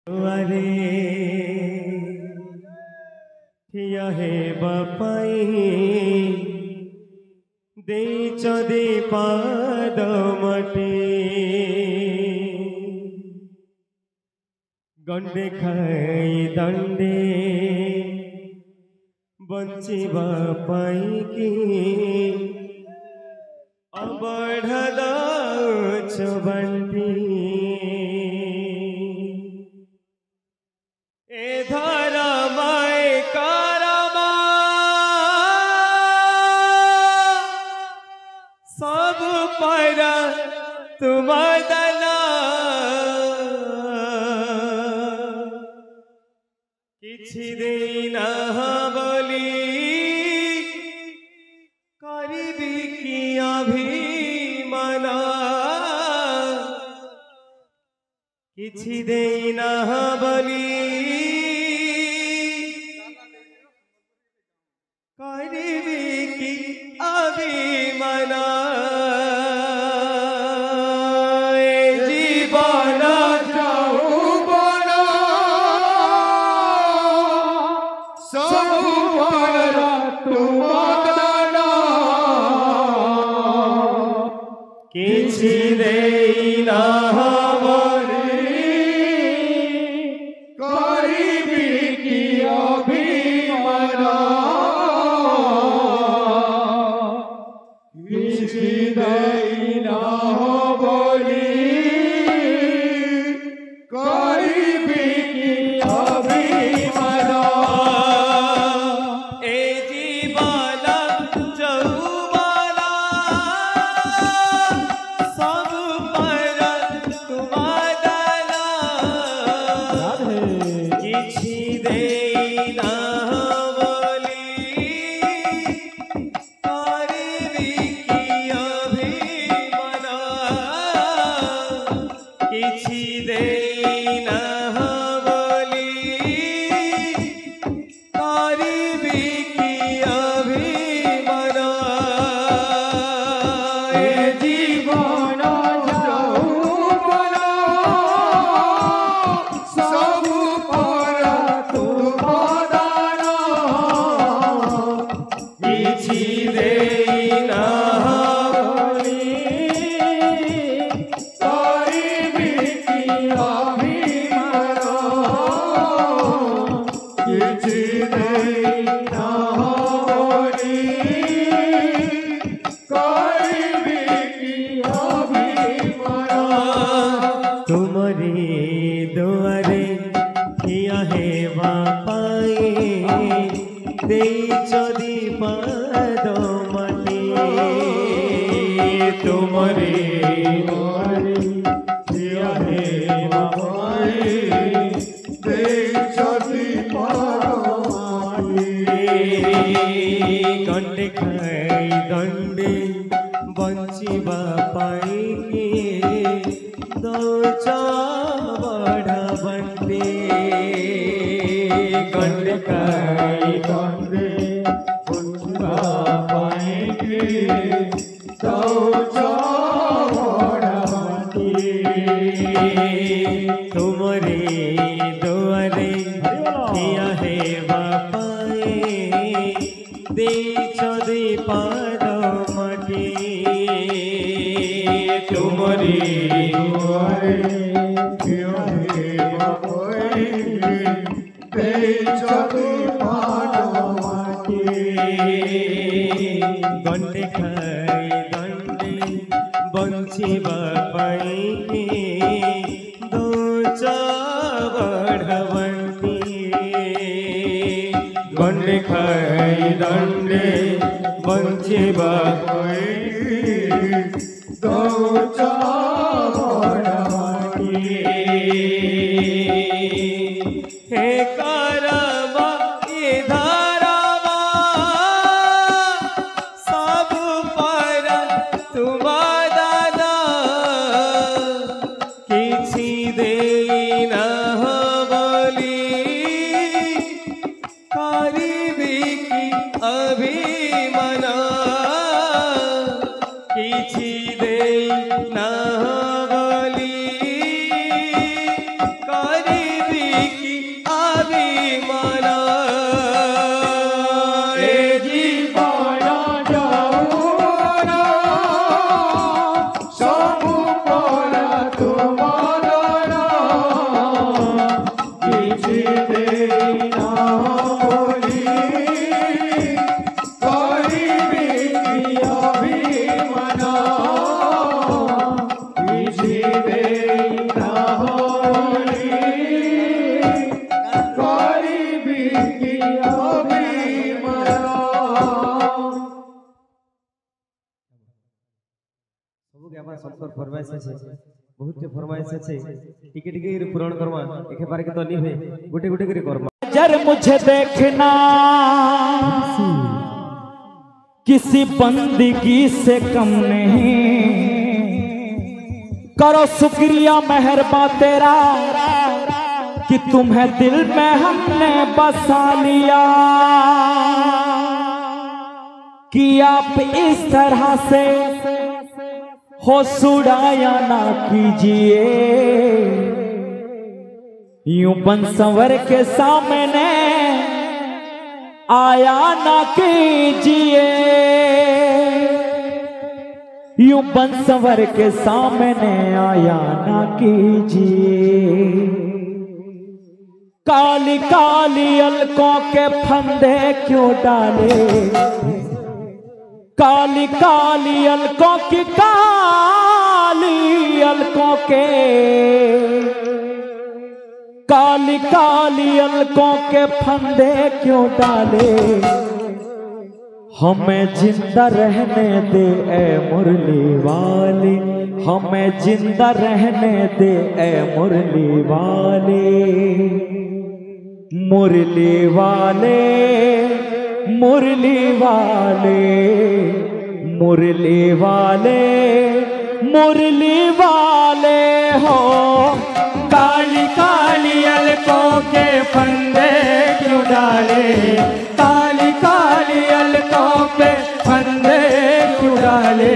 अरे थिया हे बापाई दे चदे पाद मटे गंडे खाई दंडे बंची बापाई की अबढ़द चबंटी ए धरमाय कारमा सब पर तुम दला किछि दिन बोली करिबी कि अभिमान किछि दिन बोली करिबी कि अभिमान जीवन যৌবন सब पर तुम दाना किछि दिन करिबी कि अभिमान किछि दिन बोली करिबी कि अभिमान ए जीवन जौवन सब पर तुम दाना किछि दिन बोली करिबी कि अभिमान किछि दिन बोली करिबी कि अभिमान ए জীবন যৌবন सब पर तुम दाना किछि दिन बोली करिबी कि अभिमान किछि दिन बोली करिबी कि अभिमान तुम्हारी दुआरे थिया हे बापाई दे चदी पाद मटे तुम्हारी थिया हे बापाई दे चदी पाद गंडे खाई दंडे बंची बापाई के दो बड़ा बंटे गंडे खाई दंडे बुझा पाएंगे तो बड़ी तुम्हारे दुआरे थिया हे बापाई दे चदे पाद मटे तुम्हारी दुआरे थिया हे बापाई दे चदे पाद गंडे खाई दंडे बंची बापाई के दो बढ़वंती गंडे खाई दंडे बंची बापाई दो हे करवा इधरवा सब पर तुम दादा किछि दिन बोली करिबी कि अभिमान किछि दिन কি অভিমান এ জীবন যৌবন সবু পরা তোমার কিছু দেই না বলি করিবি কি অভিমান কিছু দেই না বলি করিবি কি অভিমান। सबके हमारा सबकर फरमाइश है बहुत के फरमाइश है टिके टिके ये पूर्ण करमा एक बार के तो नहीं है गुटे गुटे करे करमा जर मुझे देखना किसी बंदगी से कम नहीं करो शुक्रिया मेहरबा तेरा कि तुम्हें दिल में हमने बसा लिया कि आप इस तरह से हो सुड़ाया ना कीजिए यूं बन संवर के सामने आया ना कीजिए यूं बन संवर के सामने आया ना कीजिए काली काली अलकों के फंदे क्यों डाले काली काली अलकों की काली अलकों के काली काली अलकों के फंदे क्यों डाले हमें जिंदा रहने दे ए मुरली वाली हमें जिंदा रहने दे ए मुरली वाले मुरली वाले मुरली वाले मुरली वाले मुरली वाले हो काली काली अलकों के फंदे क्यों डाले काली काली अलकों पे फंदे क्यों डाले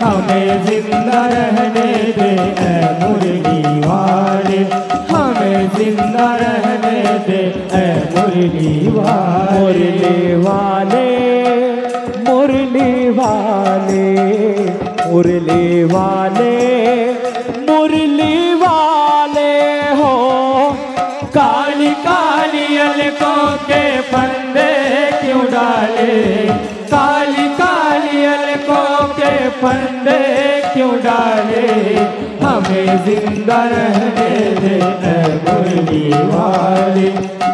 हमें जिंदा रहने दे ऐ मुरली वाले हमें जिंदा रहने दे ऐ मुरली वाले मुरली वाले मुरली वाले मुरली वाले हो काली काली अलकों के फंदे क्यों डाले काली काली अलकों के फंदे क्यों डाले हमें जिंदा रहने दे ऐ मुरली वाले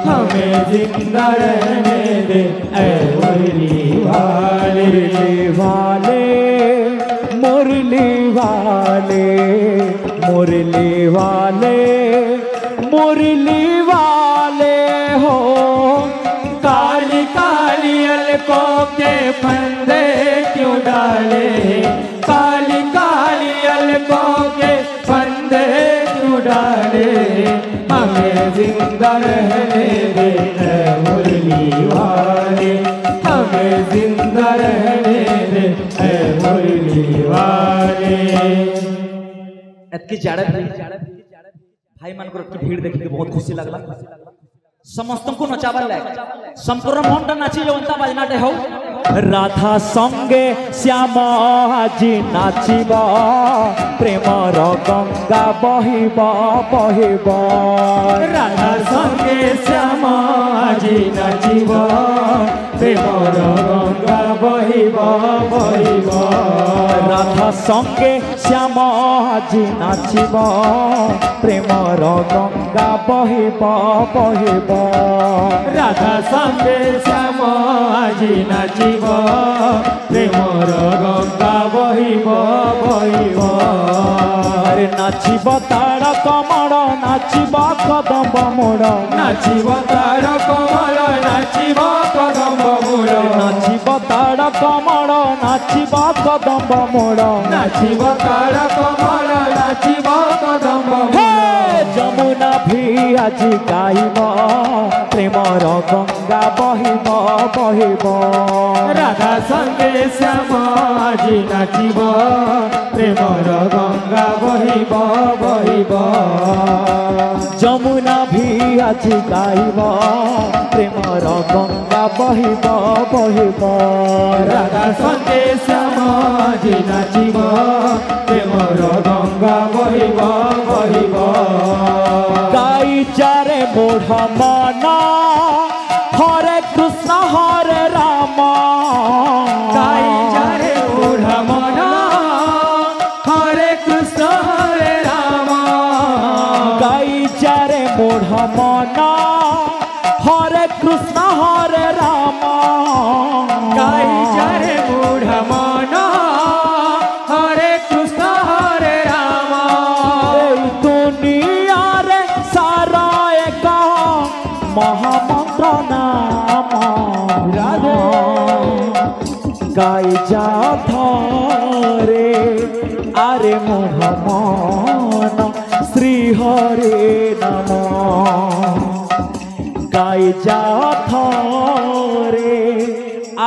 हमें जिंदा रहने दे ऐ मुरली वाले मुरली वाले मुरली वाले मुरली वाले हो काली काली अलकों के फंदे क्यों डाले काली काली अलकों के फंदे क्यों डाले हमें जिंदा रहने दे ऐ मुरली वाले हमें जिंदा रहने दे ऐ मुरली वाले। एतकी जाड़े भाई मान की भीड़ देखी बहुत खुशी लगला समस्त को नचाबार लाग संपूर्ण मन नाची जवंता बाजनाटे हो राधा संगे श्याम আজি नाचिब प्रेमर गंगा बहिब बहिब राधा संगे श्याम আজি नाचिब प्रेमर गंगा बहिब बहिब राधा संगे श्याम আজি नाचिब प्रेमर गंगा बहिब बहिब राधा संगे श्याम আজি नाचिब प्रेमर गंगा बहिब बहिब अरे नाचिब तार कमल नाचिब कदम मोड़ नाचिब तार कमल नाचिब कदम मोड़ नाचिब तार कमल नाचिब कदम मोड़ नाचिब तार कमल नाचिब कदम मोड़ जमुना भी आज गाइब প্রেমর গঙ্গা বহিব বহিব রাধা সঙ্গে শ্যাম আজি নাচিব প্রেমর গঙ্গা বহিব বহিব যমুনা ভি আজি গাইব প্রেমর গঙ্গা বহিব বহিব রাধা সঙ্গে শ্যাম আজি নাচিব প্রেমর গঙ্গা বহিব বহিব গাই যারে মোঢ় মন হরে কৃষ্ণ হরে রাম গাই যারে মোঢ় মন হরে কৃষ্ণ হরে রাম গাই যারে মোঢ় মন হরে কৃষ্ণ হরে রাম গাই যারে মোঢ় মন হরে কৃষ্ণ হরে রাম এই দুনিয়ারে সারা এক মহামন্ত্র নাম রাধে গাই যা ধরে আরে মোহমন শ্রী হরে নম গাই যা ধরে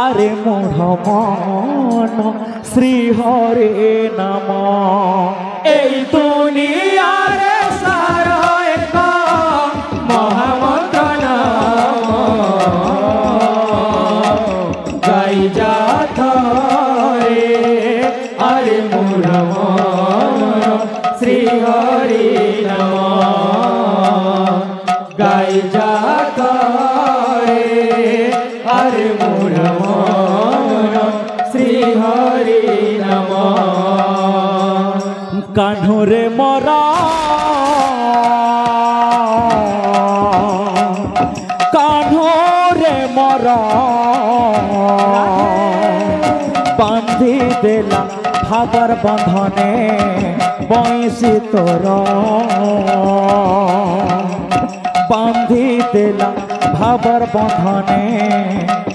আরে মোহমন শ্রী হরে নম এই দুনিয়ারে সারা এক মহামন্ত্র নাম গাই যা ধরে আরে মোর মন শ্রী হরি নাম গাই যা ধরে আরে মোর মন শ্রী হরি নাম কানুরে মরা কানুরে মরা বান্ধি দেলা ভাবর বন্ধনে বৈশি তোর বান্ধি দেলা ভাবর বন্ধনে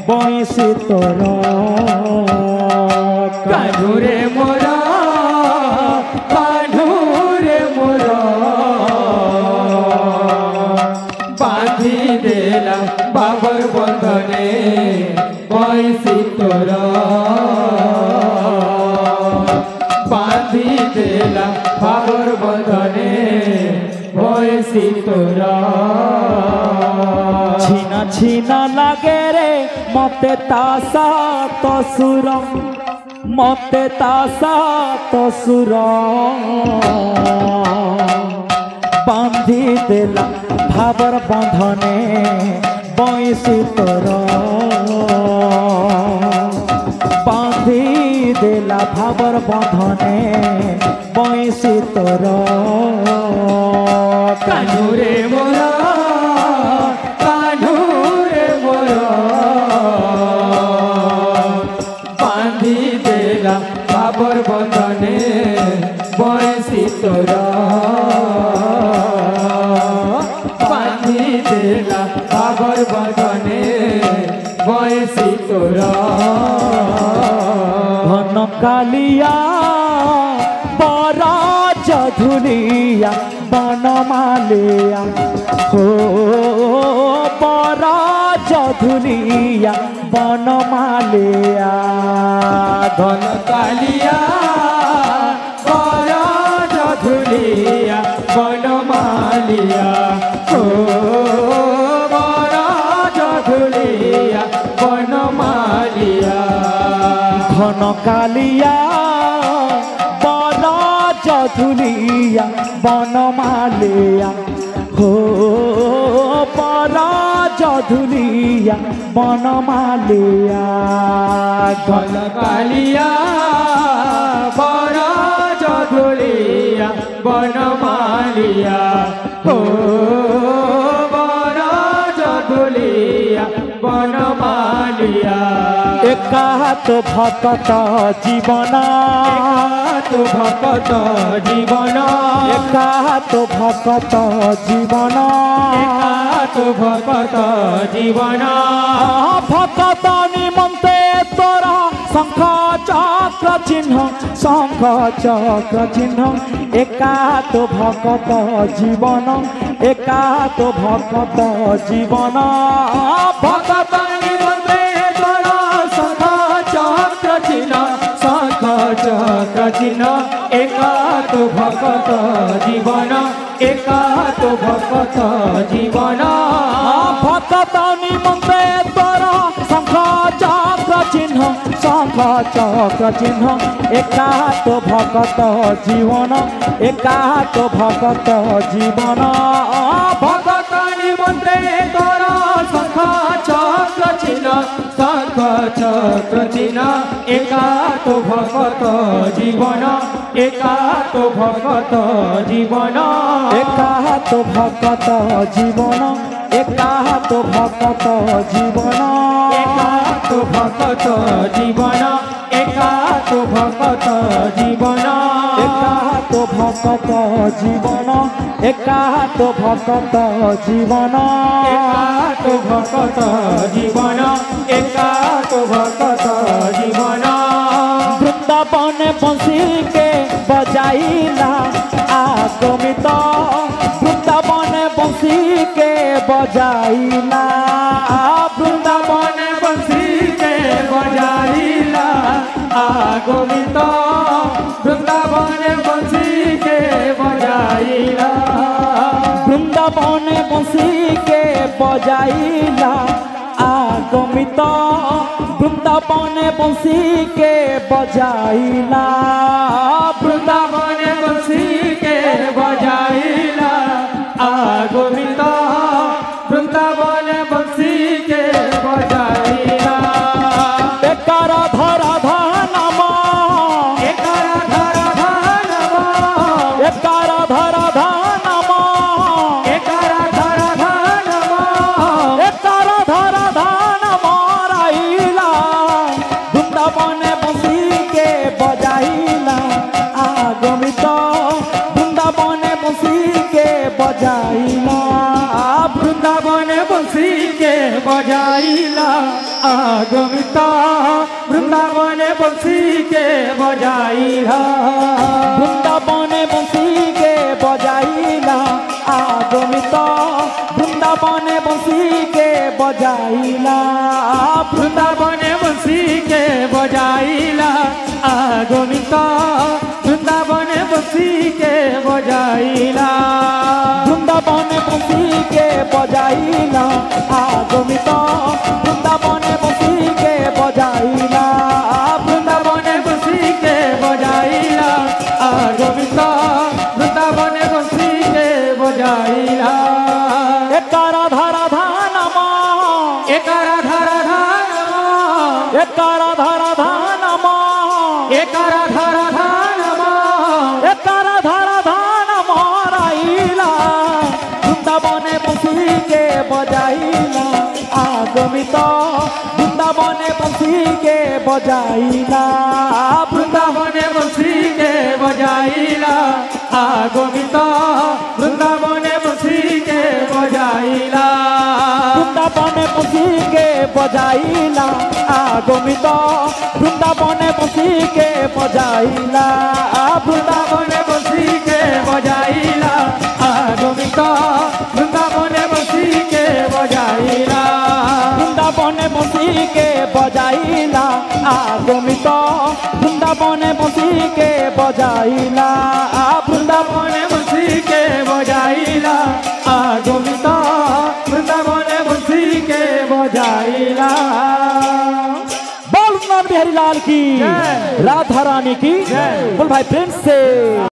বৈশি তোর কানুরে মোরা কানুরে মোরা বাঁধি দেলা বাবর বন্ধনে বয়সী তোরা বাঁধি দেলা বাবর বন্ধনে বয়সী তোরা ছিনা ছিনা লাগে রে মতে তাসা তো সুর মতে তাসা তো সুর বান্ধি দেলা ভাবর বন্ধনে বৈশি তোর বান্ধি দেলা ভাবর বন্ধনে বৈশি তোর কানুরে মোরা কানুরে মোরা বাঁধি দেলা বাবর বন্ধনে বয়সী তোরা বাঁধি দেলা বাবর বন্ধনে বয়সী তোরা ঘন কালিয়া বরাজ ধুলিয়া বনমালিয়া হো বরাজ ধুলিয়া বনমালিয়া ঘন কালিয়া বরাজ ধুলিয়া বনমালিয়া ও বরাজ ধুলিয়া বনমালিয়া ঘন কালিয়া বরাজ ধুলিয়া বনমালিয়া হো বরাজ ধুলিয়া বনমালিয়া ঘন কালিয়া বরাজ ধুলিয়া বনমালিয়া ও বরাজ ধুলিয়া বনমালিয়া একাত ভকত জীবন তু ভকত জীবন একাত ভকত জীবন তু ভকত জীবন ভকত নিমন্তে তোর শঙ্খ চক্র চক্র চিহ্ন শঙ্খ চক্র চিহ্ন একা তো ভকত জীবন একা তো ভকত জীবন ভকত নিমন্ত্রে তোর শঙ্খ চক্র চিহ্ন শঙ্খ চক্র চিহ্ন একা তো ভকত জীবন একা তো ভকত জীবন ভকত নিমন্ত্রে তোর শঙ্খ চক্র চিহ্ন শঙ্খ চক্র চিহ্ন একা তো ভকত জীবন একা তো ভকত জীবন ভকত নিমন্ত্রে তোর শঙ্খ চক্র চিহ্ন শঙ্খ চক্র চিহ্ন একা তো ভকত জীবন একা তো ভকত জীবন একা তো ভকত জীবন একা তো ভকত জীবন একা তো ভকত জীবন একা তো ভকত জীবন একা তো ভকত জীবন একা তো ভকত জীবন একা তো ভকত জীবন একা তো ভকত জীবন বৃন্দাবনে বংশীকে বজাইলা আগমিত বৃন্দাবনে বংশীকে বজাইলা বৃন্দাবনে বংশীকে বজাইলা আগমিত বৃন্দাবনে বংশীকে বজাইলা বৃন্দাবনে বংশীকে বজাইলা আগমিত বৃন্দাবনে বংশীকে বজাইলা বৃন্দাবনে বংশীকে বজাইলা আগমিত বৃন্দাবনে বংশীকে বজাইলা একার ধরা ধানম একার ধরা ধানম একার ধরা ধানম একার ধরা ধানম একার ধরা ধানম রাইলা বৃন্দাবনে বংশীকে বজাইলা আগমিত বৃন্দাবনে বংশীকে বজাইলা বৃন্দাবনে বংশীকে বজাইলা আগমিত বৃন্দাবনে বংশীকে বজাইলা বৃন্দাবনে বংশীকে বজাইলা আগমিত বৃন্দাবনে বংশীকে বজাইলা বৃন্দাবনে বংশীকে বজাইলা আগমিত বৃন্দাবনে বংশীকে বজাইলা বৃন্দাবনে বংশীকে বজাইলা আগমিত বৃন্দাবনে বংশীকে বজাইলা বৃন্দাবনে বংশীকে বজাইলা আগমিত বৃন্দাবনে বংশীকে বজাইলা একার ধরা ধানম একার ধরা ধানম একার ধরা ধানম একার ধরা ধানম একার ধরা ধানম রাইলা বৃন্দাবনে বংশীকে বজাইলা আগমিত বৃন্দাবনে বংশীকে বজাইলা বৃন্দাবনে বংশীকে বজাইলা আগমিত বৃন্দাবনে বংশীকে বজাইলা বৃন্দাবনে বংশীকে বজাইলা আগমিত বৃন্দাবনে বংশীকে বজাইলা বৃন্দাবনে বংশীকে বজাইলা আগমিত বৃন্দাবনে বংশীকে বজাইলা বৃন্দাবনে বংশীকে বজাইলা আগমিত বৃন্দাবনে বংশীকে বজাইলা বৃন্দাবনে বংশীকে বজাইলা আগমিত বৃন্দাবনে বংশীকে বজাইলা बोल बिहारी लाल की जय। राधा रानी की जय। बोल भाई प्रेम से